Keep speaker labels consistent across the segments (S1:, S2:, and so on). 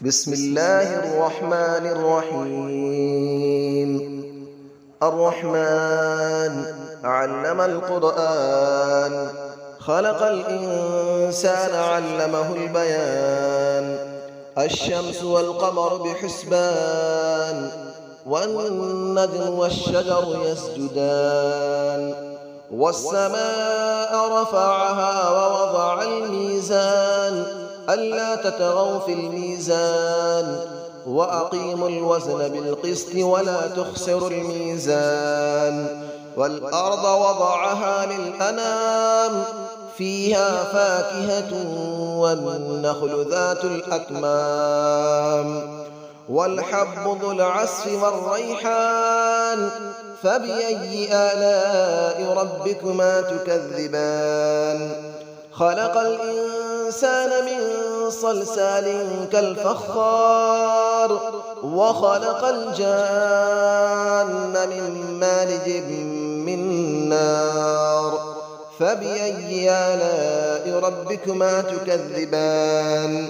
S1: بسم الله الرحمن الرحيم. الرحمن علم القرآن، خلق الإنسان علمه البيان. الشمس والقمر بحسبان، والنجم والشجر يسجدان. والسماء رفعها ووضع الميزان، ألا تطغوا في الميزان، وأقيموا الوزن بالقسط ولا تخسروا الميزان. والأرض وضعها للأنام، فيها فاكهة والنخل ذات الأكمام، والحب ذو العصف والريحان. فبأي آلاء ربكما تكذبان؟ خلق الإنسان من صلصال كالفخار، وخلق الجان من مارج من نار. فبأي آلاء ربكما تكذبان؟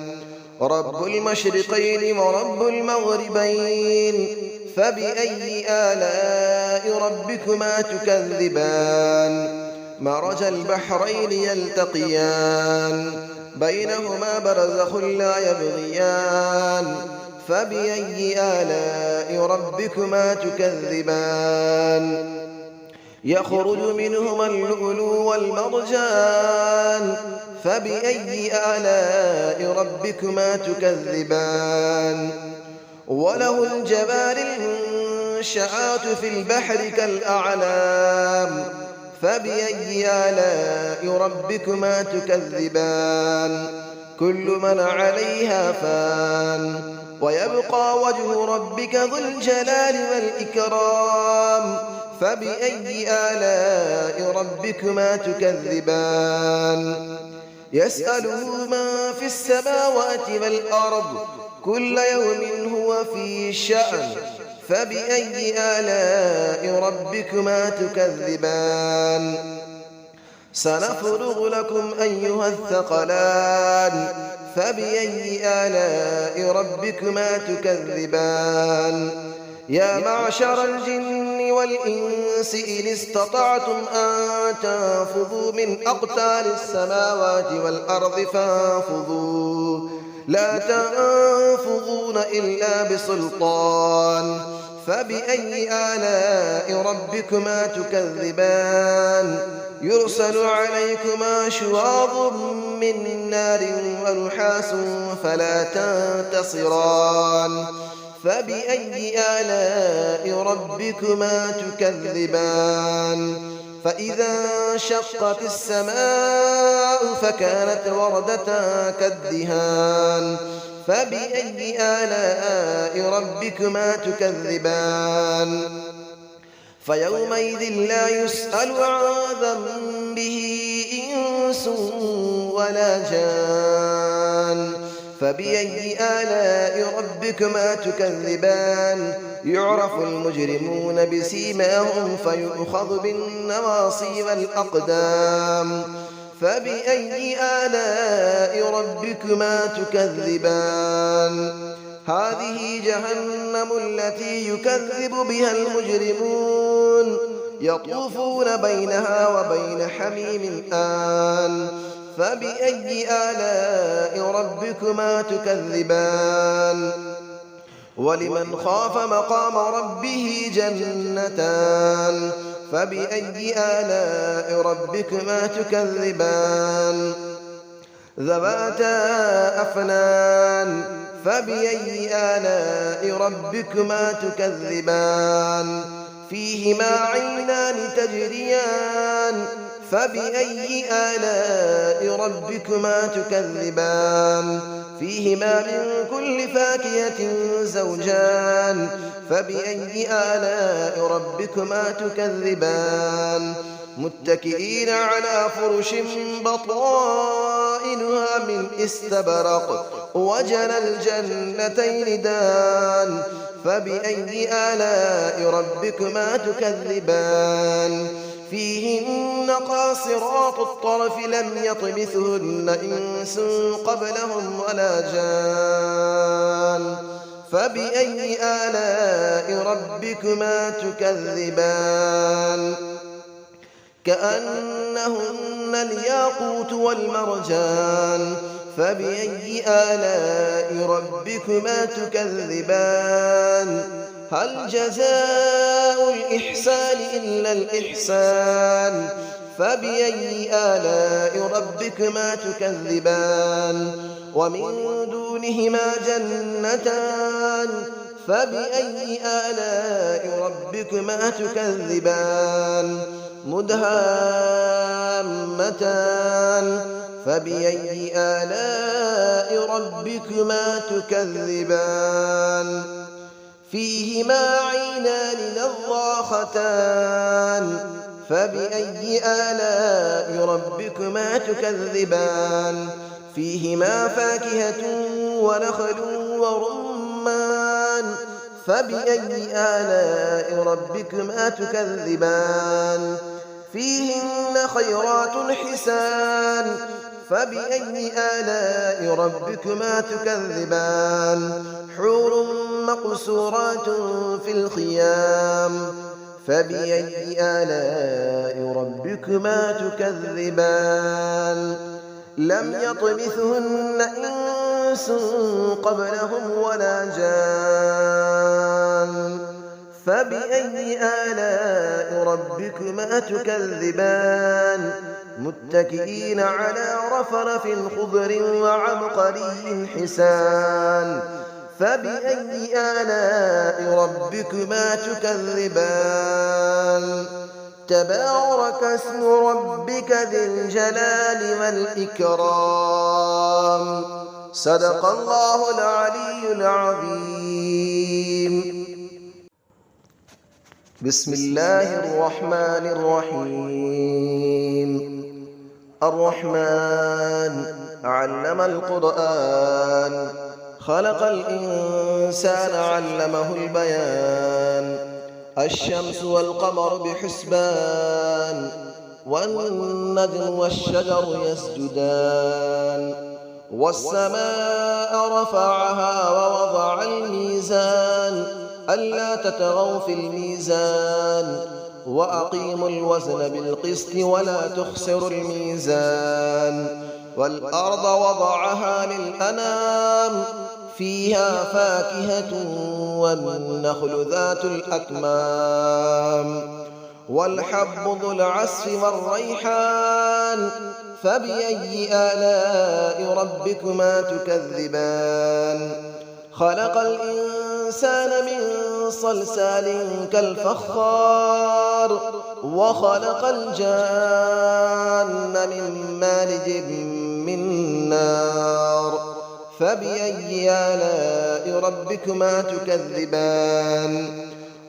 S1: رب المشرقين ورب المغربين. فبأي آلاء ربكما تكذبان؟ مرج البحرين يلتقيان، بينهما برزخ لا يبغيان. فبأي آلاء ربكما تكذبان؟ يخرج منهما اللؤلؤ والمرجان. فبأي آلاء ربكما تكذبان؟ وله الجوار المنشآت في البحر كالأعلام. فبأي آلاء ربكما تكذبان؟ كل من عليها فان، ويبقى وجه ربك ذو الجلال والإكرام. فبأي آلاء ربكما تكذبان؟ يسأله من في السماوات والأرض، كل يوم هو في شأن. فبأي آلاء ربكما تكذبان؟ سنفرغ لكم أيها الثقلان. فبأي آلاء ربكما تكذبان؟ يا معشر الجن والإنس إن استطعتم أن تنفذوا من أقطار السماوات والأرض فانفذوا، لا تنفذون إلا بسلطان. فبأي آلاء ربكما تكذبان؟ يرسل عليكما شواظ من نار ونحاس فلا تنتصران. فبأي آلاء ربكما تكذبان؟ فإذا انشقت السماء فكانت وردة كالدهان. فبأي آلاء ربكما تكذبان؟ فيومئذ لا يسأل عن ذنبه إنس ولا جان. فبأي آلاء ربكما تكذبان؟ يعرف المجرمون بسيماهم فيؤخذ بالنواصي والأقدام. فبأي آلاء ربكما تكذبان؟ هذه جهنم التي يكذب بها المجرمون، يطوفون بينها وبين حميم آن. فبأي آلاء ربكما تكذبان؟ ولمن خاف مقام ربه جنتان. فبأي آلاء ربكما تكذبان؟ ذواتا أفنان. فبأي آلاء ربكما تكذبان؟ فيهما عينان تجريان. فبأي آلاء ربكما تكذبان؟ فيهما من كل فاكهة زوجان. فبأي آلاء ربكما تكذبان؟ متكئين على فرش بطائنها من استبرق، وجنى الجنتين دان. فبأي آلاء ربكما تكذبان؟ فيهن قاصرات الطرف لم يطمثهن إنس قبلهم ولا جان. فبأي آلاء ربكما تكذبان كأنهن الياقوت والمرجان فبأي آلاء ربكما تكذبان هل جزاء الإحسان إلا الإحسان فبأي آلاء ربكما تكذبان ومن دونهما جنتان فبأي آلاء ربكما تكذبان مدهامتان فبأي آلاء ربكما تكذبان فيهما عينان نضاختان فبأي آلاء ربكما تكذبان فيهما فاكهة ونخل ورمان فبأي آلاء ربكما تكذبان فيهن خيرات حسان فبأي آلاء ربكما تكذبان حور مقصورات في الخيام فبأي آلاء ربكما تكذبان لم يطمثهن إنس قبلهم ولا جان فبأي آلاء ربكما تكذبان متكئين على رفرف خضر وعبقري حسان فبأي آلاء ربكما تكذبان تبارك اسم ربك ذي الجلال والإكرام صدق الله العلي العظيم بسم الله الرحمن الرحيم الرحمن علم القرآن خلق الإنسان علمه البيان الشمس والقمر بحسبان والنجم والشجر يسجدان والسماء رفعها ووضع الميزان ألا تطغوا في الميزان وأقيموا الوزن بالقسط ولا تخسروا الميزان والأرض وضعها للأنام فيها فاكهة والنخل ذات الأكمام والحب ذو العصف والريحان فبأي آلاء ربكما تكذبان خلق الإنسان من صلصال كالفخار وخلق الجان من مارج من نار فبأي آلاء ربكما تكذبان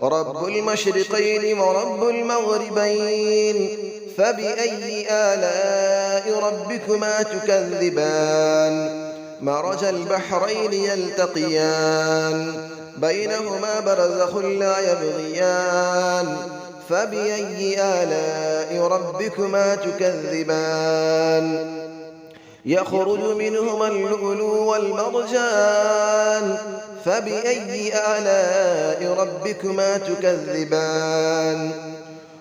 S1: رب المشرقين ورب المغربين فبأي آلاء ربكما تكذبان مرج البحرين يلتقيان بينهما برزخ لا يبغيان فبأي آلاء ربكما تكذبان يخرج منهما اللؤلؤ والمرجان فبأي آلاء ربكما تكذبان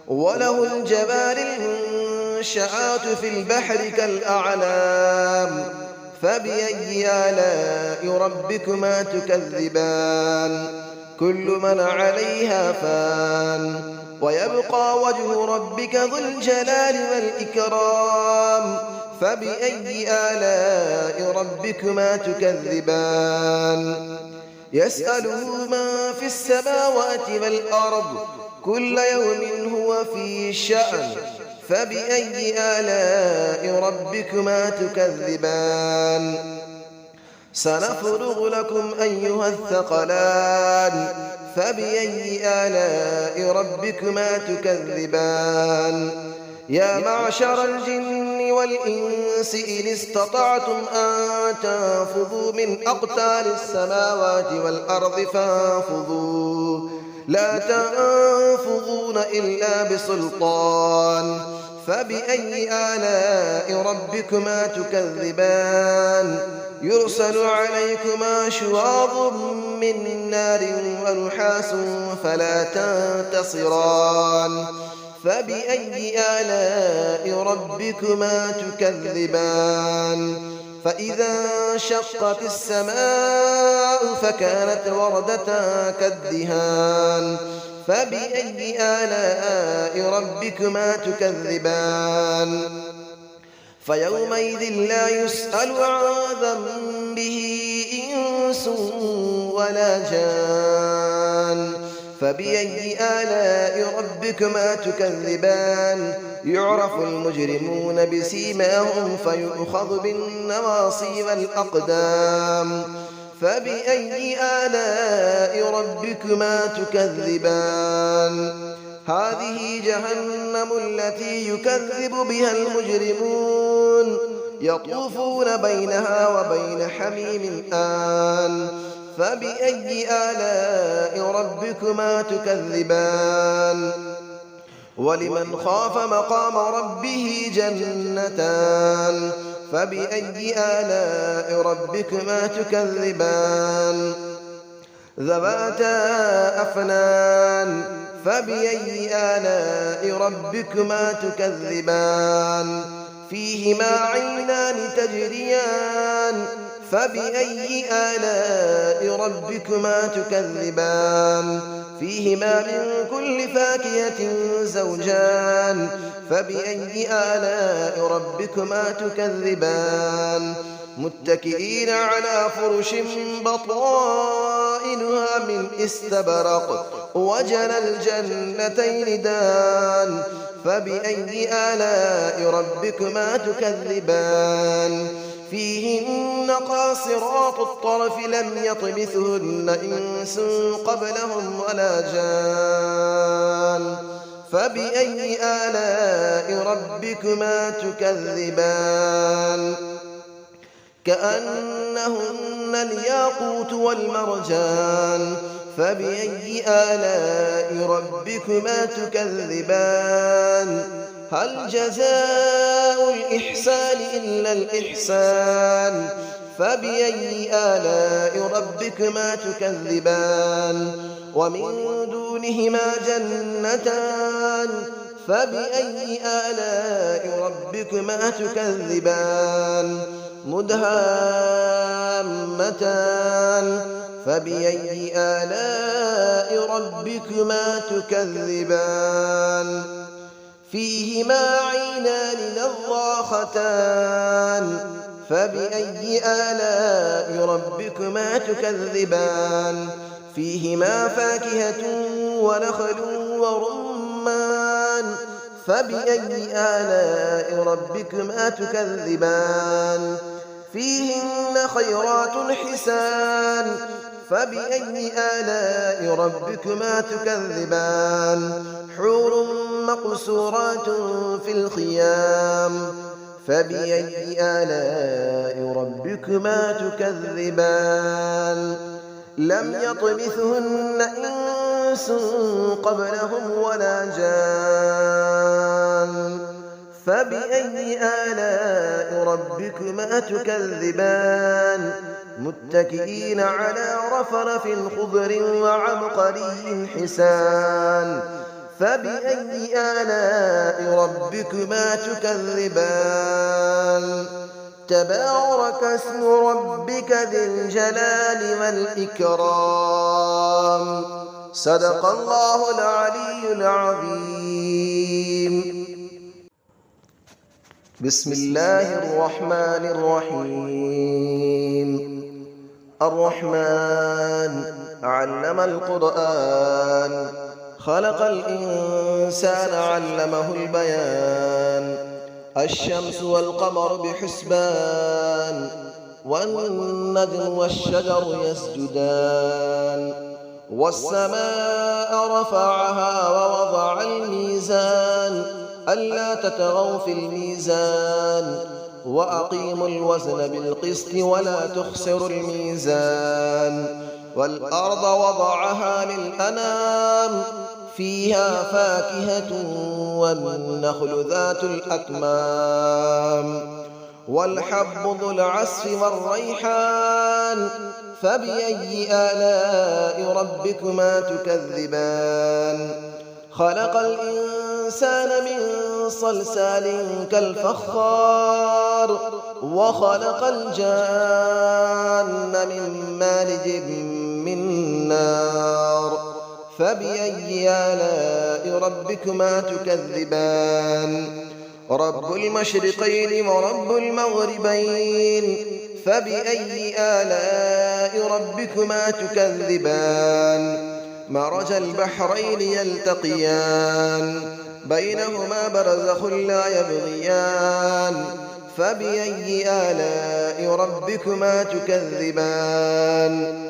S1: وله الجبال المنشآت في البحر كالأعلام فبأي آلاء ربكما تكذبان كل من عليها فان ويبقى وجه ربك ذو الجلال والإكرام فبأي آلاء ربكما تكذبان يسأله من في السماوات والأرض كل يوم هو في شأن فبأي آلاء ربكما تكذبان سنفرغ لكم أيها الثقلان فبأي آلاء ربكما تكذبان يا معشر الجن والإنس إن استطعتم أن تنفذوا من أقطار السماوات والأرض فانفذوا لا تنفذون إلا بسلطان فبأي آلاء ربكما تكذبان يرسل عليكما شواظ من نار ونحاس فلا تنتصران فبأي آلاء ربكما تكذبان فإذا انشقت السماء فكانت وردة كالدهان فبأي آلاء ربكما تكذبان فيومئذ لا يسأل عن ذنبه إنس ولا جان فبأي آلاء ربكما تكذبان يعرف المجرمون بسيماهم فيؤخذ بالنواصي والأقدام فبأي آلاء ربكما تكذبان هذه جهنم التي يكذب بها المجرمون يطوفون بينها وبين حميم آن فبأي آلاء ربكما تكذبان ولمن خاف مقام ربه جنتان فبأي آلاء ربكما تكذبان ذواتا أفنان فبأي آلاء ربكما تكذبان فيهما عينان تجريان فبأي آلاء ربكما تكذبان فيهما من كل فاكهة زوجان فبأي آلاء ربكما تكذبان متكئين على فرش بطائنها من استبرق وجنى الجنتين دان فبأي آلاء ربكما تكذبان فيهن قاصرات الطرف لم يطمثهن إنس قبلهم ولا جان فبأي آلاء ربكما تكذبان كأنهن الياقوت والمرجان فبأي آلاء ربكما تكذبان هل جزاء الإحسان إلا الإحسان فبأي آلاء ربكما تكذبان ومن دونهما جنتان فبأي آلاء ربكما تكذبان مدهامتان فبأي آلاء ربكما تكذبان فيهما عينان نضاختان فبأي آلاء ربكما تكذبان فيهما فاكهة ونخل ورمان فبأي آلاء ربكما تكذبان فيهن خيرات حسان فبأي آلاء ربكما تكذبان حور مقصورات في الخيام فبأي آلاء ربكما تكذبان لم يطمثهن إنس قبلهم ولا جان فبأي آلاء ربكما تكذبان متكئين على رفرف خضر وعبقري حسان فبأي آلاء ربكما تكذبان تبارك اسم ربك ذي الجلال والإكرام صدق الله العلي العظيم بسم الله الرحمن الرحيم الرحمن علم القرآن خلق الإنسان علمه البيان الشمس والقمر بحسبان والنجم والشجر يسجدان والسماء رفعها ووضع الميزان ألا تطغوا في الميزان وأقيموا الوزن بالقسط ولا تخسروا الميزان والأرض وضعها للأنام فيها فاكهة والنخل ذات الأكمام والحب ذو العصف والريحان فبأي آلاء ربكما تكذبان خلق الإنسان من صلصال كالفخار وخلق الجان من مارج من نار فبأي آلاء ربكما تكذبان رب المشرقين ورب المغربين فبأي آلاء ربكما تكذبان مرج البحرين يلتقيان بينهما برزخ لا يبغيان فبأي آلاء ربكما تكذبان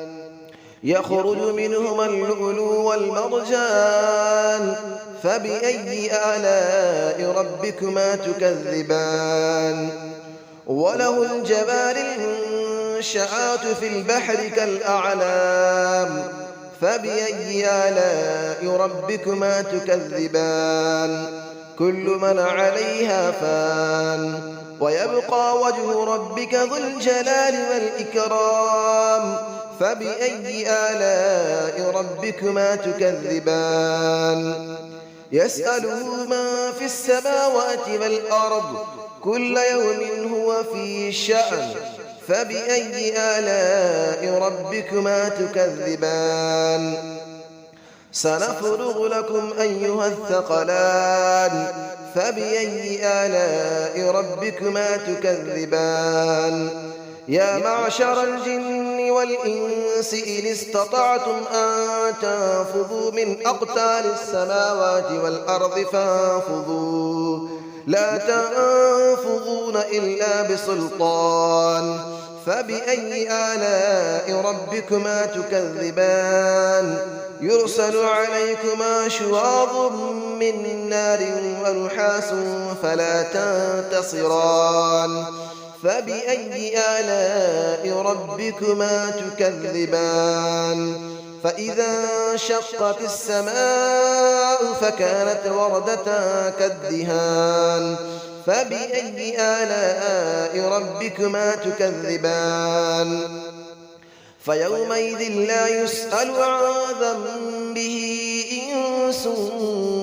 S1: يخرج منهما اللؤلؤ والمرجان فبأي آلاء ربكما تكذبان وله الجبال المنشآت في البحر كالأعلام فبأي آلاء ربكما تكذبان كل من عليها فان ويبقى وجه ربك ذو الجلال والإكرام فبأي آلاء ربكما تكذبان يسأله من في السماوات والأرض كل يوم هو في شأن فبأي آلاء ربكما تكذبان سنفرغ لكم أيها الثقلان فبأي آلاء ربكما تكذبان يا معشر الجن والإنس إن استطعتم أن تنفذوا من أقطار السماوات والأرض فانفذوا لا تنفذون إلا بسلطان فبأي آلاء ربكما تكذبان يرسل عليكما شواظ من نار ونحاس فلا تنتصران فبأي آلاء ربكما تكذبان فإذا انشقت السماء فكانت وردة كالدهان فبأي آلاء ربكما تكذبان فيومئذ لا يسأل عن ذنبه إنس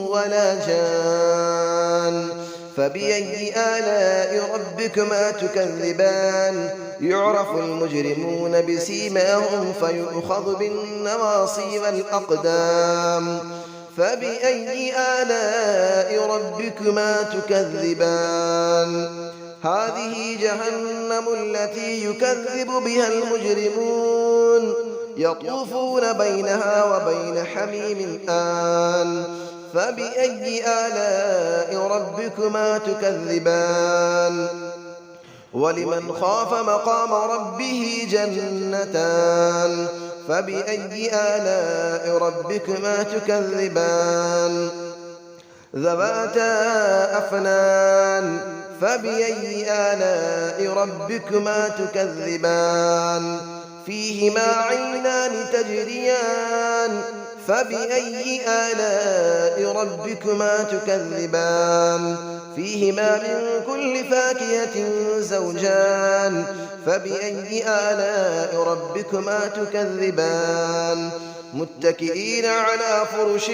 S1: ولا جان فبأي آلاء ربكما تكذبان يعرف المجرمون بسيماهم فيؤخذ بالنواصي والأقدام فبأي آلاء ربكما تكذبان هذه جهنم التي يكذب بها المجرمون يطوفون بينها وبين حميم آن فبأي آلاء ربكما تكذبان ولمن خاف مقام ربه جنتان فبأي آلاء ربكما تكذبان ذواتا أفنان فبأي آلاء ربكما تكذبان فيهما عينان تجريان فبأي آلاء ربكما تكذبان فيهما من كل فاكهة زوجان فبأي آلاء ربكما تكذبان متكئين على فرش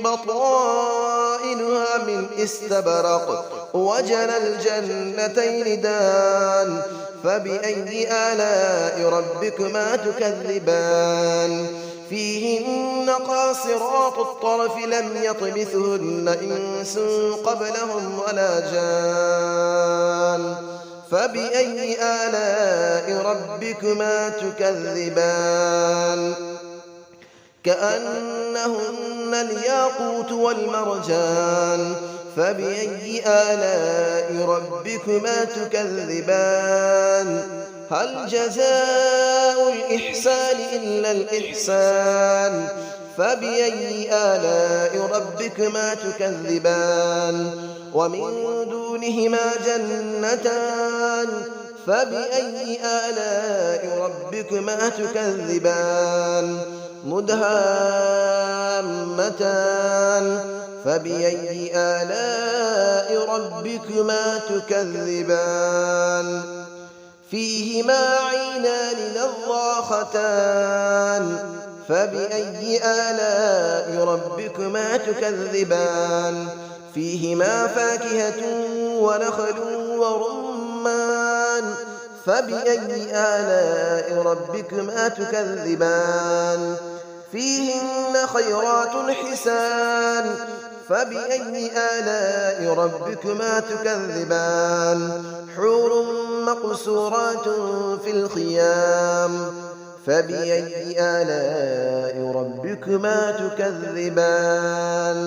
S1: بطائنها من استبرق وجنى الجنتين دان فبأي آلاء ربكما تكذبان فيهن قاصرات الطرف لم يطمثهن إنس قبلهم ولا جان فبأي آلاء ربكما تكذبان كأنهن الياقوت والمرجان فبأي آلاء ربكما تكذبان هل جزاء الإحسان إلا الإحسان فبأي آلاء ربكما تكذبان ومن دونهما جنتان فبأي آلاء ربكما تكذبان مدهامتان فبأي آلاء ربكما تكذبان فيهما عينان نضاختان فبأي آلاء ربكما تكذبان فيهما فاكهة ونخل ورمان فبأي آلاء ربكما تكذبان فيهن خيرات حسان فبأي آلاء ربكما تكذبان حور مقصورات في الخيام فبأي آلاء ربكما تكذبان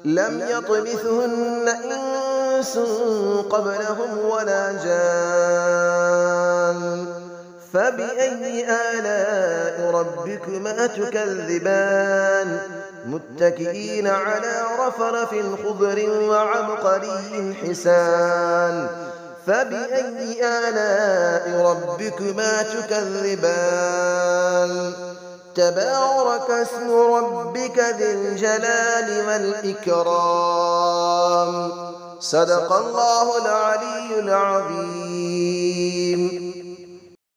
S1: لم يطمثهن إنس قبلهم ولا جان فبأي آلاء ربكما تكذبان متكئين على رفرف خضر وعبقري حسان فبأي آلاء ربكما تكذبان تبارك اسم ربك ذي الجلال والإكرام صدق الله العلي العظيم.